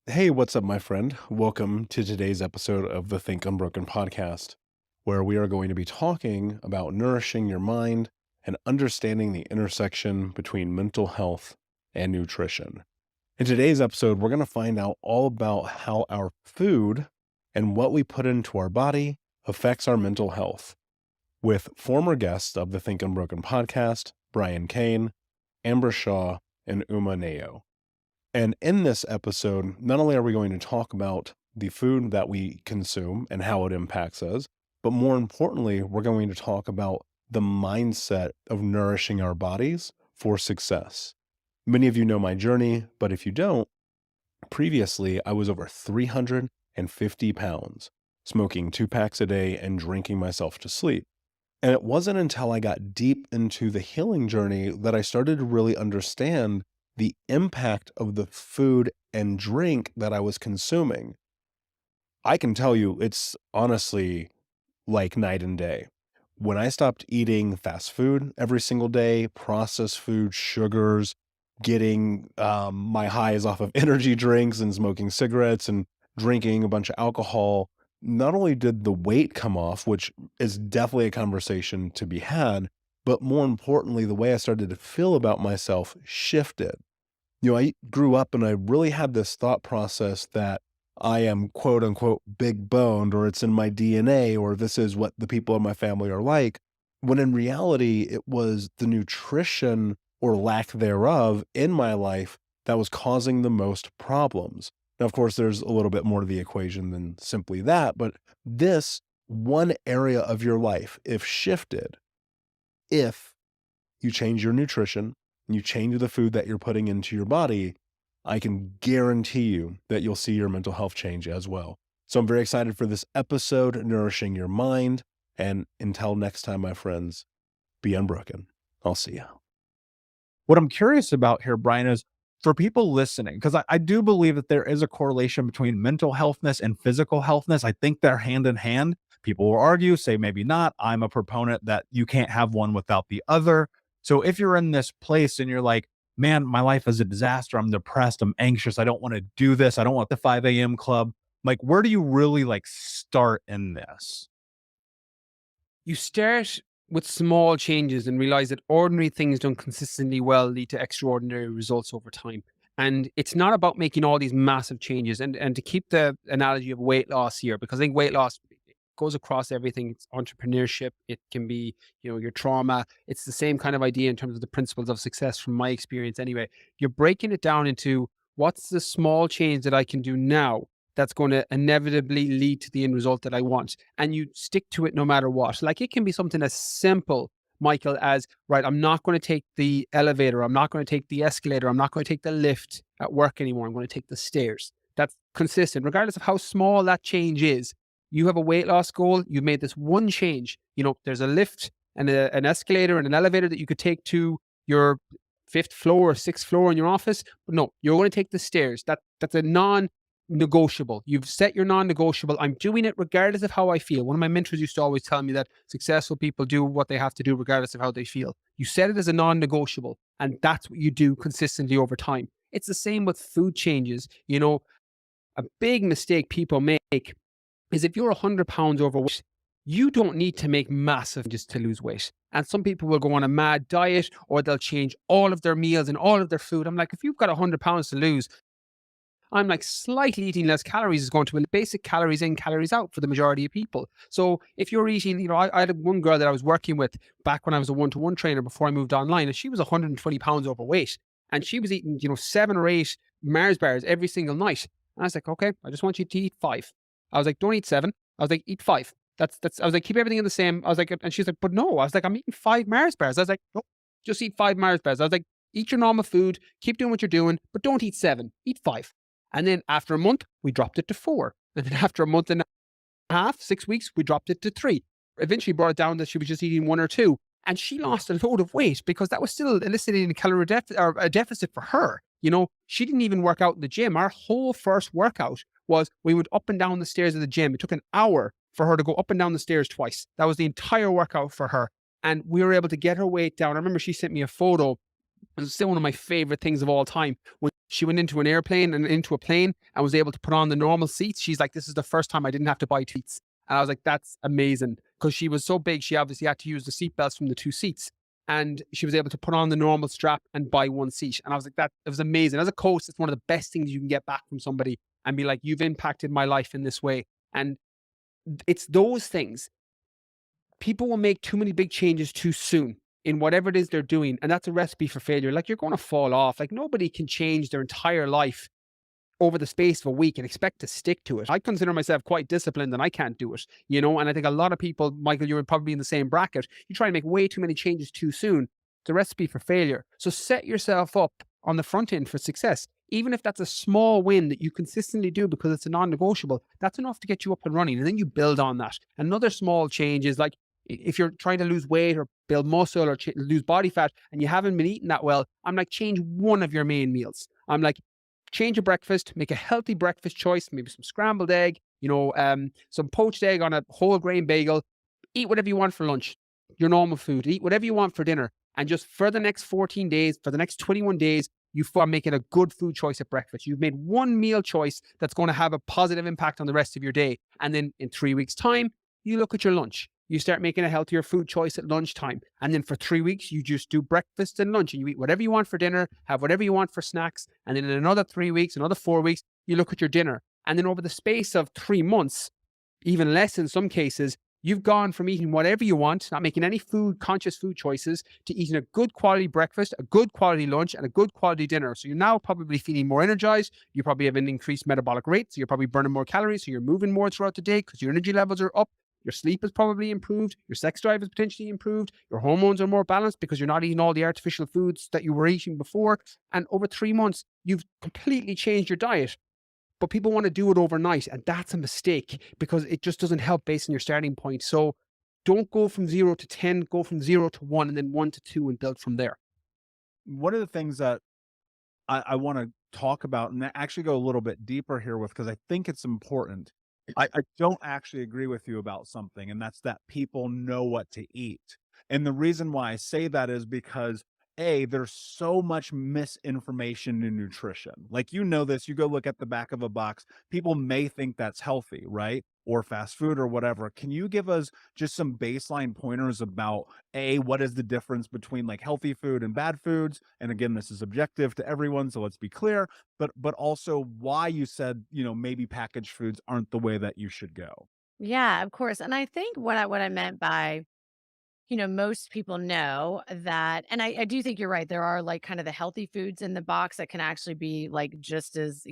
Hey, what's up, my friend? Welcome to today's episode of the Think Unbroken Podcast, where we are going to be talking about nourishing your mind and understanding the intersection between mental health and nutrition. In today's episode, we're going to find out all about how our food and what we put into our body affects our mental health with former guests of the Think Unbroken Podcast, Brian Keane, Amber Shaw, and Uma Naidoo. And in this episode, not only are we going to talk about the food that we consume and how it impacts us, but more importantly, we're going to talk about the mindset of nourishing our bodies for success. Many of you know my journey, but if you don't, previously I was over 350 pounds, smoking 2 packs a day and drinking myself to sleep. And it wasn't until I got deep into the healing journey that I started to really understand the impact of the food and drink that I was consuming. I can tell you it's honestly like night and day. When I stopped eating fast food every single day, processed food, sugars, getting my highs off of energy drinks and smoking cigarettes and drinking a bunch of alcohol, not only did the weight come off, which is definitely a conversation to be had, but more importantly, the way I started to feel about myself shifted. I grew up and I really had this thought process that I am quote unquote big boned, or it's in my DNA, or this is what the people in my family are like. When in reality, it was the nutrition or lack thereof in my life that was causing the most problems. Now, of course, there's a little bit more to the equation than simply that, but this one area of your life, if shifted, if you change your nutrition, and you change the food that you're putting into your body, I can guarantee you that you'll see your mental health change as well. So I'm very excited for this episode, Nourishing Your Mind. And until next time, my friends, be unbroken. I'll see you. What I'm curious about here, Brian, is for people listening, because I do believe that there is a correlation between mental healthness and physical healthness. I think they're hand in hand. People will argue, say maybe not. I'm a proponent that you can't have one without the other. So if you're in this place and you're like, man, my life is a disaster. I'm depressed. I'm anxious. I don't want to do this. I don't want the 5 a.m. club. Like, where do you really start in this? You start with small changes and realize that ordinary things done consistently well lead to extraordinary results over time. And it's not about making all these massive changes. And to keep the analogy of weight loss here, because I think weight loss goes across everything. It's entrepreneurship. It can be, your trauma. It's the same kind of idea in terms of the principles of success from my experience anyway. You're breaking it down into what's the small change that I can do now that's going to inevitably lead to the end result that I want. And you stick to it no matter what. Like, it can be something as simple, Michael, as, right, I'm not going to take the elevator. I'm not going to take the escalator. I'm not going to take the lift at work anymore. I'm going to take the stairs. That's consistent, regardless of how small that change is. You have a weight loss goal. You've made this one change. There's a lift and an escalator and an elevator that you could take to your fifth floor or sixth floor in your office. But no, you're going to take the stairs. That's a non-negotiable. You've set your non-negotiable. I'm doing it regardless of how I feel. One of my mentors used to always tell me that successful people do what they have to do regardless of how they feel. You set it as a non-negotiable, and that's what you do consistently over time. It's the same with food changes. A big mistake people make is if you're 100 pounds overweight, you don't need to make massive changes to lose weight. And some people will go on a mad diet, or they'll change all of their meals and all of their food. I'm like, if you've got 100 pounds to lose, I'm like, slightly eating less calories is going to be basic calories in, calories out for the majority of people. So if you're eating, I had one girl that I was working with back when I was a one-to-one trainer before I moved online, and she was 120 pounds overweight, and she was eating, 7 or 8 Mars bars every single night. And I was like, okay, I just want you to eat 5. I was like, don't eat 7. I was like, eat 5. That's, I was like, keep everything in the same. I was like, and she's like, but no, I was like, I'm eating 5 Mars bars. I was like, no, just eat 5 Mars bars. I was like, eat your normal food, keep doing what you're doing, but don't eat 7, eat 5. And then after a month, we dropped it to 4. And then after a month and a half, 6 weeks, we dropped it to 3. Eventually brought it down that she was just eating 1 or 2. And she lost a load of weight because that was still eliciting a calorie a deficit for her. She didn't even work out in the gym. Our whole first workout was we went up and down the stairs of the gym. It took an hour for her to go up and down the stairs twice. That was the entire workout for her. And we were able to get her weight down. I remember she sent me a photo. It's still one of my favorite things of all time. When She went into an airplane and into a plane and was able to put on the normal seats. She's like, this is the first time I didn't have to buy two seats. And I was like, that's amazing. Because she was so big, she obviously had to use the seat belts from the two seats. And she was able to put on the normal strap and buy one seat. And I was like, that it was amazing. As a coach, it's one of the best things you can get back from somebody and be like, you've impacted my life in this way. And it's those things. People will make too many big changes too soon in whatever it is they're doing. And that's a recipe for failure. Like, you're going to fall off. Like, nobody can change their entire life over the space of a week and expect to stick to it. I consider myself quite disciplined and I can't do it, and I think a lot of people, Michael, you would probably be in the same bracket. You try to make way too many changes too soon. It's a recipe for failure. So set yourself up on the front end for success. Even if that's a small win that you consistently do because it's a non-negotiable, that's enough to get you up and running. And then you build on that. Another small change is like, if you're trying to lose weight or build muscle or lose body fat and you haven't been eating that well, I'm like, change one of your main meals. I'm like, change your breakfast, make a healthy breakfast choice, maybe some scrambled egg, some poached egg on a whole grain bagel. Eat whatever you want for lunch, your normal food. Eat whatever you want for dinner. And just for the next 14 days, for the next 21 days, you are making a good food choice at breakfast. You've made one meal choice that's going to have a positive impact on the rest of your day. And then in 3 weeks' time, you look at your lunch. You start making a healthier food choice at lunchtime. And then for 3 weeks, you just do breakfast and lunch and you eat whatever you want for dinner, have whatever you want for snacks. And then in another 3 weeks, another 4 weeks, you look at your dinner. And then over the space of 3 months, even less in some cases, you've gone from eating whatever you want, not making any conscious food choices, to eating a good quality breakfast, a good quality lunch, and a good quality dinner. So you're now probably feeling more energized. You probably have an increased metabolic rate. So you're probably burning more calories. So you're moving more throughout the day because your energy levels are up. Your sleep is probably improved. Your sex drive is potentially improved. Your hormones are more balanced because you're not eating all the artificial foods that you were eating before. And over 3 months, you've completely changed your diet. But people want to do it overnight. And that's a mistake because it just doesn't help based on your starting point. So don't go from 0 to 10, go from 0 to 1 and then 1 to 2 and build from there. One of the things that I want to talk about and actually go a little bit deeper here with, because I think it's important. I don't actually agree with you about something, and that's that people know what to eat. And the reason why I say that is because there's so much misinformation in nutrition. Like, this, you go look at the back of a box, people may think that's healthy, right? Or fast food or whatever. Can you give us just some baseline pointers about what is the difference between like healthy food and bad foods? And again, this is objective to everyone, so let's be clear, but also why you said, maybe packaged foods aren't the way that you should go. Yeah, of course. And I think what I meant by, most people know that, and I do think you're right. There are like kind of the healthy foods in the box that can actually be like just as,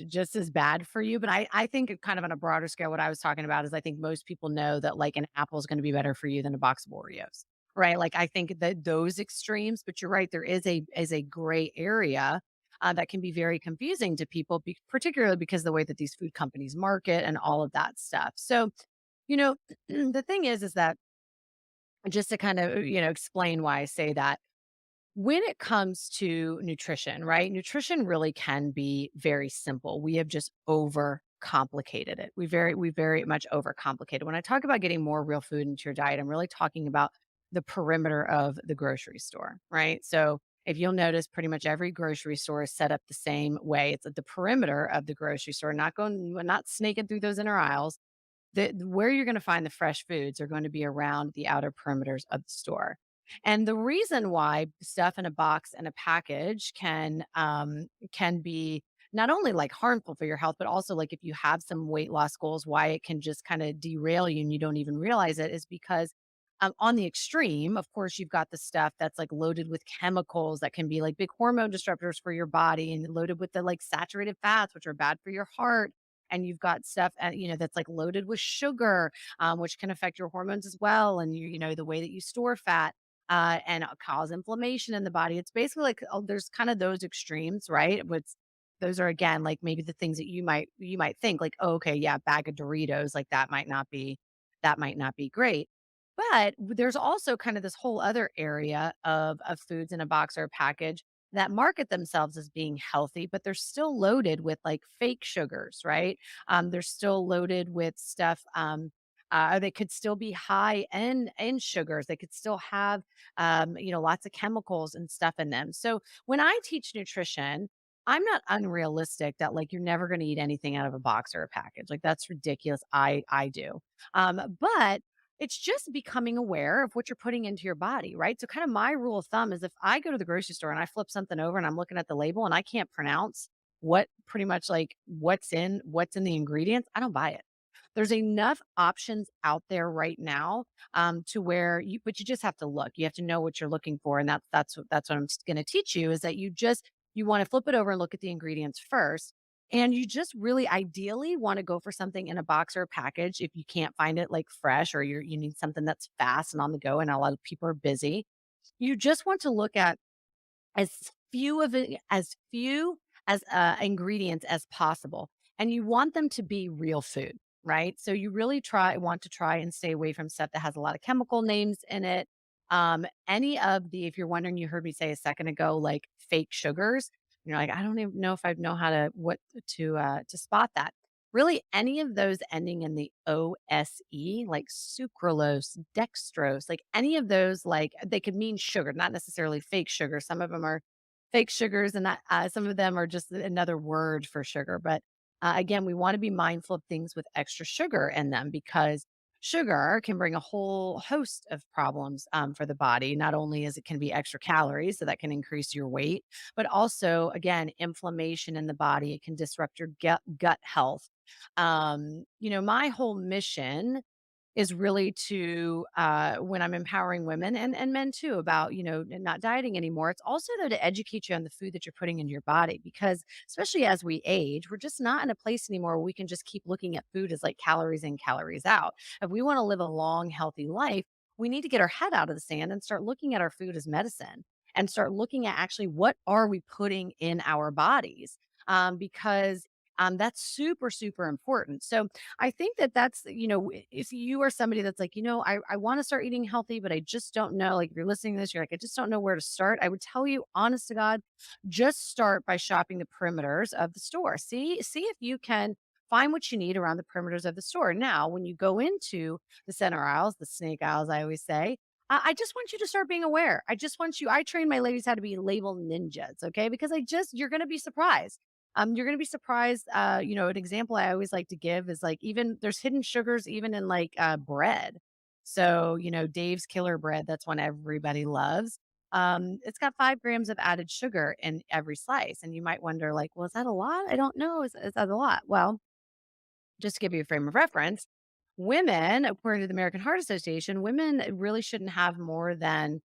just as bad for you. But I think kind of on a broader scale, what I was talking about is I think most people know that like an apple is going to be better for you than a box of Oreos. Right. Like I think that those extremes, but you're right, there is a gray area that can be very confusing to people, particularly because of the way that these food companies market and all of that stuff. So, the thing is that just to kind of, explain why I say that, when it comes to nutrition, right? Nutrition really can be very simple. We have just overcomplicated it. We very much overcomplicated. When I talk about getting more real food into your diet, I'm really talking about the perimeter of the grocery store, right? So if you'll notice, pretty much every grocery store is set up the same way. It's at the perimeter of the grocery store, not snaking through those inner aisles. Where you're going to find the fresh foods are going to be around the outer perimeters of the store. And the reason why stuff in a box and a package can be not only like harmful for your health, but also like if you have some weight loss goals, why it can just kind of derail you and you don't even realize it is because on the extreme, of course, you've got the stuff that's like loaded with chemicals that can be like big hormone disruptors for your body and loaded with the like saturated fats, which are bad for your heart. And you've got stuff, that's like loaded with sugar, which can affect your hormones as well. And the way that you store fat and cause inflammation in the body. It's basically like there's kind of those extremes, right? Those are again like maybe the things that you might think like, oh, okay, yeah, bag of Doritos, like that might not be great. But there's also kind of this whole other area of foods in a box or a package that market themselves as being healthy, but they're still loaded with like fake sugars, right? They're still loaded with stuff. They could still be high in sugars. They could still have, lots of chemicals and stuff in them. So when I teach nutrition, I'm not unrealistic that like you're never going to eat anything out of a box or a package. Like that's ridiculous. I do. But it's just becoming aware of what you're putting into your body, right? So kind of my rule of thumb is if I go to the grocery store and I flip something over and I'm looking at the label and I can't pronounce what pretty much like what's in the ingredients, I don't buy it. There's enough options out there right now to where but you just have to look. You have to know what you're looking for, and that's what I'm going to teach you is that you want to flip it over and look at the ingredients first. And you just really ideally want to go for something in a box or a package if you can't find it like fresh or you need something that's fast and on the go and a lot of people are busy. You just want to look at as few as ingredients as possible, and you want them to be real food, right? So you really want to try and stay away from stuff that has a lot of chemical names in it. Any of the, if you're wondering, you heard me say a second ago, like fake sugars. You're like, I don't even know if I know how to what to spot that. Really, any of those ending in the OSE, like sucralose, dextrose, like any of those, like they could mean sugar, not necessarily fake sugar. Some of them are fake sugars, and that some of them are just another word for sugar. But again, we want to be mindful of things with extra sugar in them because sugar can bring a whole host of problems for the body. Not only is it can be extra calories, so that can increase your weight, but also again inflammation in the body. It can disrupt your gut health. My whole mission is really to when I'm empowering women and men too about, not dieting anymore. It's also though to educate you on the food that you're putting into your body because especially as we age, we're just not in a place anymore where we can just keep looking at food as like calories in, calories out. If we want to live a long, healthy life, we need to get our head out of the sand and start looking at our food as medicine and start looking at actually what are we putting in our bodies because that's super, super important. So I think that if you are somebody that's like, I want to start eating healthy, but I just don't know. Like if you're listening to this, you're like, I just don't know where to start. I would tell you, honest to God, just start by shopping the perimeters of the store. See if you can find what you need around the perimeters of the store. Now, when you go into the center aisles, the snake aisles, I always say, I just want you to start being aware. I train my ladies how to be label ninjas, okay? Because you're going to be surprised. You're going to be surprised. An example I always like to give is like even there's hidden sugars even in like bread. So, Dave's Killer Bread, that's one everybody loves. It's got 5 grams of added sugar in every slice. And you might wonder, like, well, is that a lot? I don't know. Is that a lot? Well, just to give you a frame of reference, women, according to the American Heart Association, women really shouldn't have more than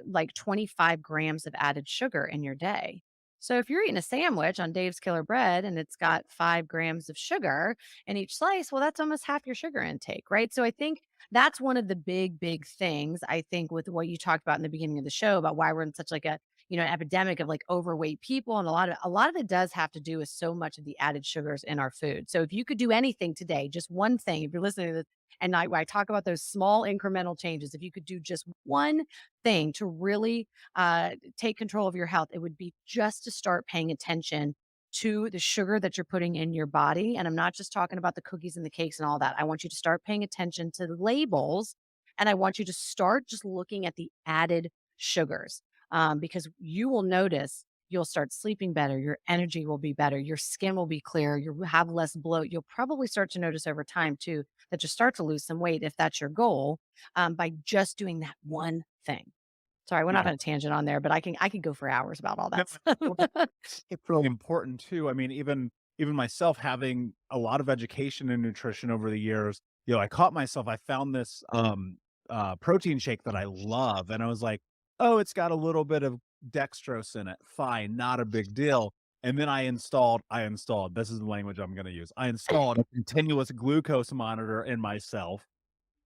like 25 grams of added sugar in your day. So if you're eating a sandwich on Dave's Killer Bread and it's got 5 grams of sugar in each slice, well, that's almost half your sugar intake, right? So I think that's one of the big, big things I think with what you talked about in the beginning of the show about why we're in such like a epidemic of like overweight people. And a lot of it does have to do with so much of the added sugars in our food. So if you could do anything today, just one thing, if you're listening to this, and I talk about those small incremental changes, if you could do just one thing to really take control of your health, it would be just to start paying attention to the sugar that you're putting in your body. And I'm not just talking about the cookies and the cakes and all that. I want you to start paying attention to the labels and I want you to start just looking at the added sugars because you will notice you'll start sleeping better. Your energy will be better. Your skin will be clear. You'll have less bloat. You'll probably start to notice over time too that you start to lose some weight if that's your goal by just doing that one thing. Sorry, I went off Yeah. on a tangent on there, but I could go for hours about all No, that well, stuff. it's really important too. I mean, even myself having a lot of education in nutrition over the years, I caught myself. I found this protein shake that I love, and I was like, oh, it's got a little bit of dextrose in it. Fine, not a big deal. And then I installed, this is the language I'm going to use. I installed a continuous glucose monitor in myself.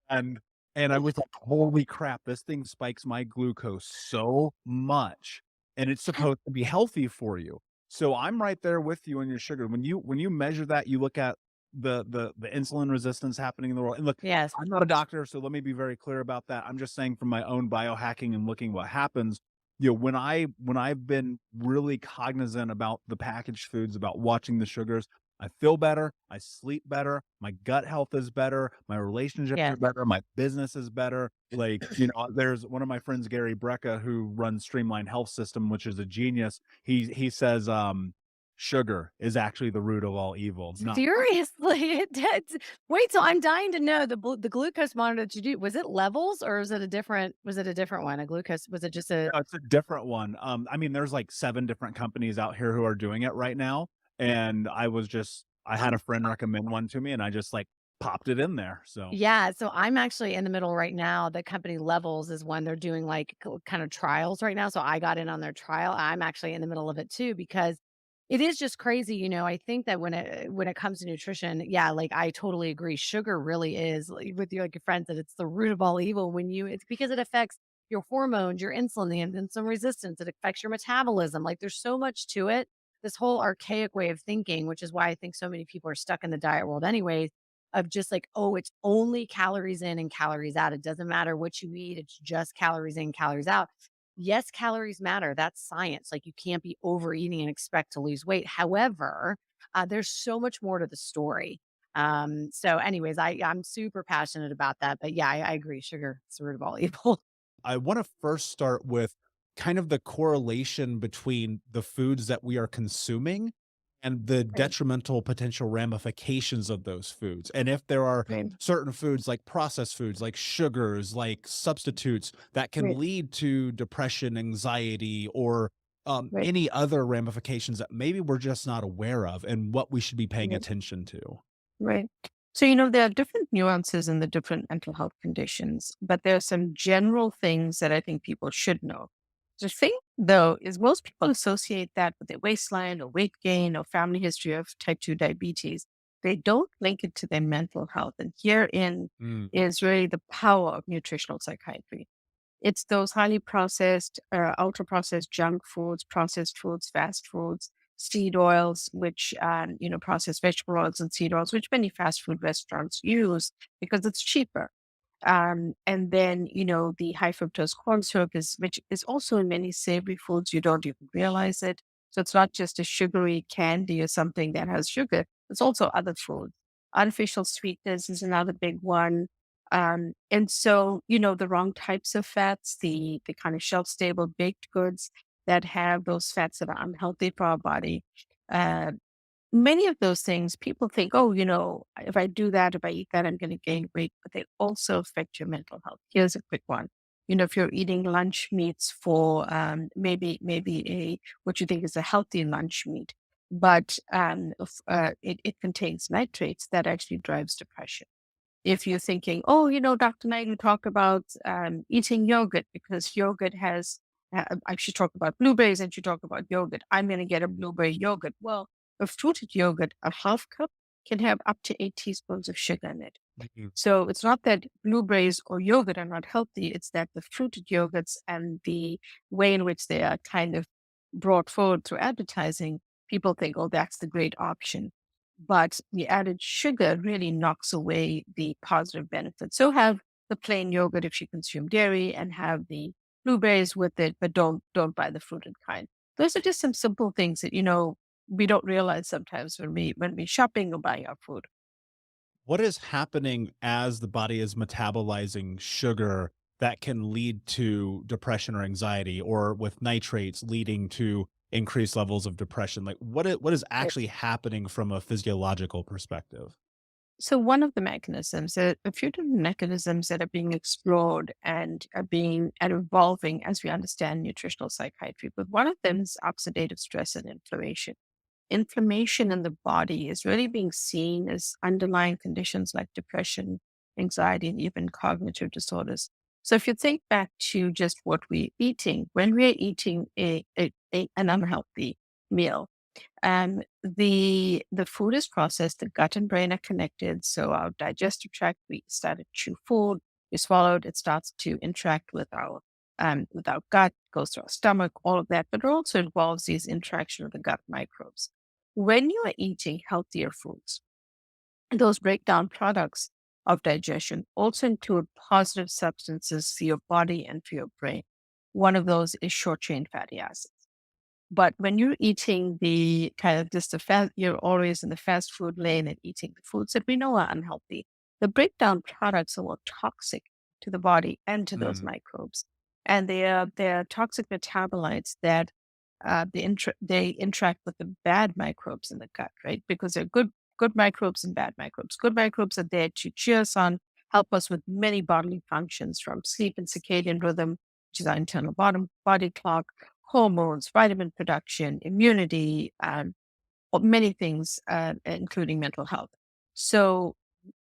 And I was like, "Holy crap, this thing spikes my glucose so much, and it's supposed to be healthy for you." So I'm right there with you on your sugar. When you measure that, you look at the insulin resistance happening in the world. And look, Yes. I'm not a doctor, so let me be very clear about that. I'm just saying from my own biohacking and looking what happens, when I've been really cognizant about the packaged foods, about watching the sugars, I feel better, I sleep better, my gut health is better, my relationships Yeah. are better, my business is better. Like, there's one of my friends, Gary Brecka, who runs Streamline Health System, which is a genius. He says, sugar is actually the root of all evil. Not Seriously, it did. Wait, so I'm dying to know the glucose monitor that you do, was it levels or is it a different one? A glucose, was it just a No, it's a different one. I mean, there's like 7 different companies out here who are doing it right now, and I had a friend recommend one to me, and I just, like, popped it in there, so Yeah, so I'm actually in the middle right now. The company Levels is one they're doing like kind of trials right now. So I got in on their trial. I'm actually in the middle of it too because it is just crazy. I think that when it comes to nutrition, yeah, like I totally agree. Sugar really is with your like your friends that it's the root of all evil it's because it affects your hormones, your insulin, the insulin resistance. It affects your metabolism. Like there's so much to it. This whole archaic way of thinking, which is why I think so many people are stuck in the diet world anyway of just like, oh, it's only calories in and calories out. It doesn't matter what you eat, it's just calories in, calories out. Yes, calories matter. That's science. Like you can't be overeating and expect to lose weight. However, there's so much more to the story. So, anyways, I'm super passionate about that. But yeah, I agree. Sugar is the root of all evil. I wanna first start with kind of the correlation between the foods that we are consuming and the Right. detrimental potential ramifications of those foods, and if there are Right. certain foods, like processed foods, like sugars, like substitutes, that Right. can lead to depression, anxiety, or, Right. any other ramifications that maybe we're just not aware of and what we should be paying Right. attention to. Right. So, there are different nuances in the different mental health conditions, but there are some general things that I think people should know. The thing, though, is most people associate that with their waistline or weight gain or family history of type 2 diabetes. They don't link it to their mental health. And herein Mm. is really the power of nutritional psychiatry. It's those highly processed, ultra processed junk foods, processed foods, fast foods, seed oils, which, processed vegetable oils and seed oils, which many fast food restaurants use because it's cheaper. And then, the high fructose corn syrup which is also in many savory foods. You don't even realize it. So it's not just a sugary candy or something that has sugar. It's also other foods. Artificial sweetness is another big one. And so, the wrong types of fats, the kind of shelf stable baked goods that have those fats that are unhealthy for our body. Uh, Many of those things, people think, oh, if I do that, if I eat that, I'm going to gain weight, but they also affect your mental health. Here's a quick one. If you're eating lunch meats for maybe what you think is a healthy lunch meat, but it contains nitrates that actually drives depression. If you're thinking, oh, Dr. Naidoo talk about eating yogurt because yogurt has, I should talk about blueberries and she talk about yogurt. I'm going to get a blueberry yogurt. Well, a fruited yogurt, a half cup, can have up to 8 teaspoons of sugar in it. Mhm. So it's not that blueberries or yogurt are not healthy. It's that the fruited yogurts and the way in which they are kind of brought forward through advertising, people think, oh, that's the great option. But the added sugar really knocks away the positive benefits. So have the plain yogurt if you consume dairy, and have the blueberries with it, but don't buy the fruited kind. Those are just some simple things that we don't realize sometimes when we shopping or buying our food. What is happening as the body is metabolizing sugar that can lead to depression or anxiety, or with nitrates leading to increased levels of depression? Like what is actually happening from a physiological perspective? So one of the mechanisms, there are a few different mechanisms that are being explored and are evolving as we understand nutritional psychiatry. But one of them is oxidative stress and inflammation. Inflammation in the body is really being seen as underlying conditions like depression, anxiety, and even cognitive disorders. So if you think back to just what we're eating, when we're eating an unhealthy meal, the food is processed, the gut and brain are connected. So our digestive tract, we start to chew food, we swallowed, it starts to interact with our gut, goes to our stomach, all of that, but it also involves these interaction with the gut microbes. When you are eating healthier foods, those breakdown products of digestion also include positive substances for your body and for your brain. One of those is short chain fatty acids. But when you're eating the kind of just the fast, you're always in the fast food lane and eating the foods that we know are unhealthy. The breakdown products are more toxic to the body and to those microbes. And they are toxic metabolites that they interact with the bad microbes in the gut, right? Because they're good microbes and bad microbes. Good microbes are there to cheer us on, help us with many bodily functions from sleep and circadian rhythm, which is our internal body clock, hormones, vitamin production, immunity, many things, including mental health. So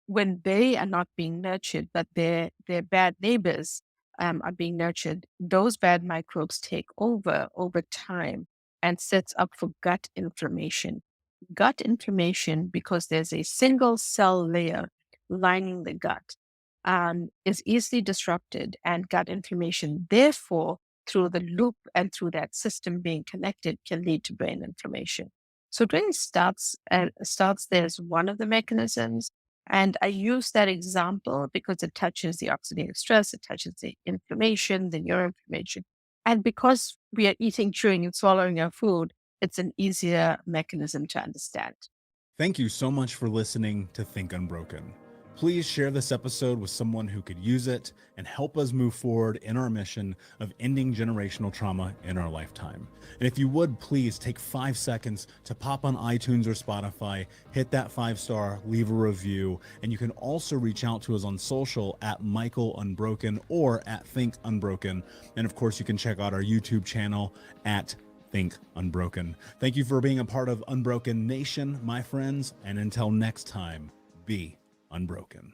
when they are not being nurtured, but their bad neighbors are being nurtured, those bad microbes take over time and sets up for gut inflammation. Gut inflammation, because there's a single cell layer lining the gut, is easily disrupted, and gut inflammation, therefore, through the loop and through that system being connected, can lead to brain inflammation. So it really starts there as one of the mechanisms. And I use that example because it touches the oxidative stress, it touches the inflammation, the neuroinflammation. And because we are eating, chewing, and swallowing our food, it's an easier mechanism to understand. Thank you so much for listening to Think Unbroken. Please share this episode with someone who could use it and help us move forward in our mission of ending generational trauma in our lifetime. And if you would, please take 5 seconds to pop on iTunes or Spotify, hit that 5-star, leave a review, and you can also reach out to us on social at Michael Unbroken or at Think Unbroken. And of course, you can check out our YouTube channel at Think Unbroken. Thank you for being a part of Unbroken Nation, my friends, and until next time, be unbroken.